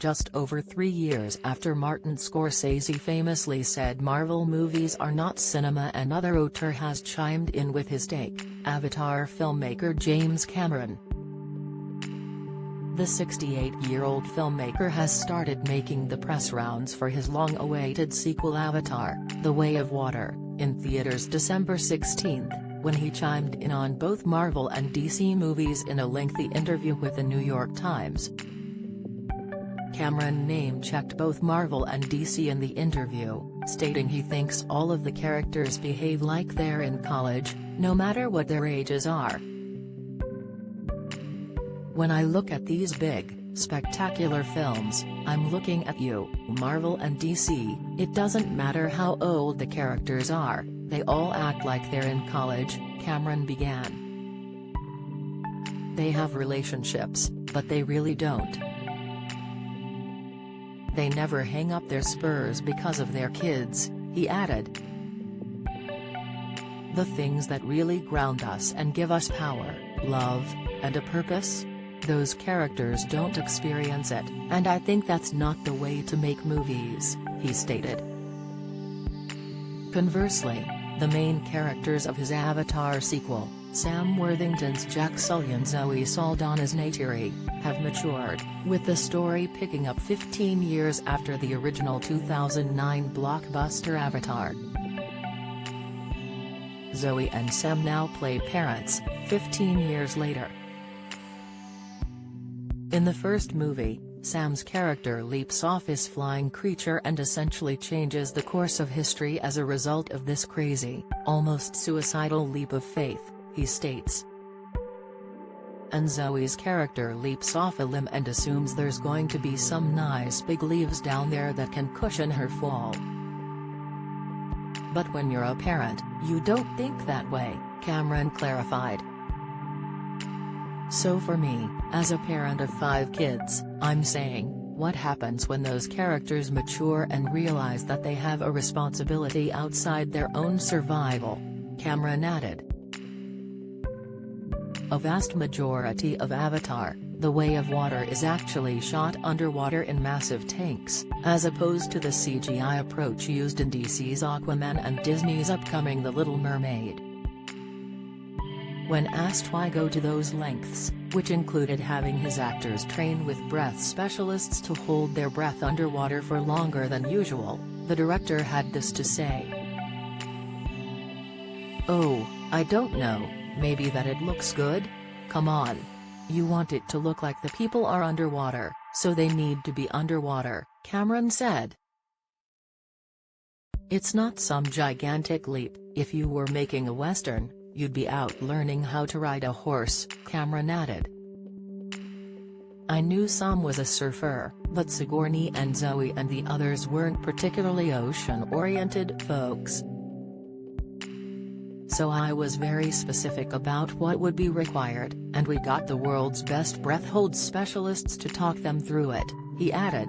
just over 3 years after Martin Scorsese famously said Marvel movies are not cinema. Another auteur has chimed in with his take, Avatar filmmaker James Cameron. The 68-year-old filmmaker has started making the press rounds for his long-awaited sequel Avatar: The Way of Water, in theaters December 16, when he chimed in on both Marvel and DC movies in a lengthy interview with the New York Times. Cameron name-checked both Marvel and DC in the interview, stating he thinks all of the characters behave like they're in college, no matter what their ages are. "When I look at these big, spectacular films, I'm looking at you, Marvel and DC, it doesn't matter how old the characters are, they all act like they're in college," Cameron began. "They have relationships, but they really don't. They never hang up their spurs because of their kids," he added. "The things that really ground us and give us power, love, and a purpose? Those characters don't experience it, and I think that's not the way to make movies," he stated. Conversely, the main characters of his Avatar sequel, Sam Worthington's Jack Sully and Zoe Saldana's Neytiri, have matured, with the story picking up 15 years after the original 2009 blockbuster Avatar. Zoe and Sam now play parents, 15 years later. In the first movie, Sam's character leaps off his flying creature and essentially changes the course of history as a result of this crazy, almost suicidal leap of faith, he states. And Zoe's character leaps off a limb and assumes there's going to be some nice big leaves down there that can cushion her fall. "But when you're a parent, you don't think that way," Cameron clarified. "So for me, as a parent of 5 kids, I'm saying, what happens when those characters mature and realize that they have a responsibility outside their own survival?" Cameron added. A vast majority of Avatar: The Way of Water is actually shot underwater in massive tanks, as opposed to the CGI approach used in DC's Aquaman and Disney's upcoming The Little Mermaid. When asked why go to those lengths, which included having his actors train with breath specialists to hold their breath underwater for longer than usual, the director had this to say. "Oh, I don't know, maybe that it looks good? Come on. You want it to look like the people are underwater, so they need to be underwater," Cameron said. "It's not some gigantic leap. If you were making a Western, you'd be out learning how to ride a horse," Cameron added. "I knew Sam was a surfer, but Sigourney and Zoe and the others weren't particularly ocean-oriented folks. So I was very specific about what would be required, and we got the world's best breath hold specialists to talk them through it," he added.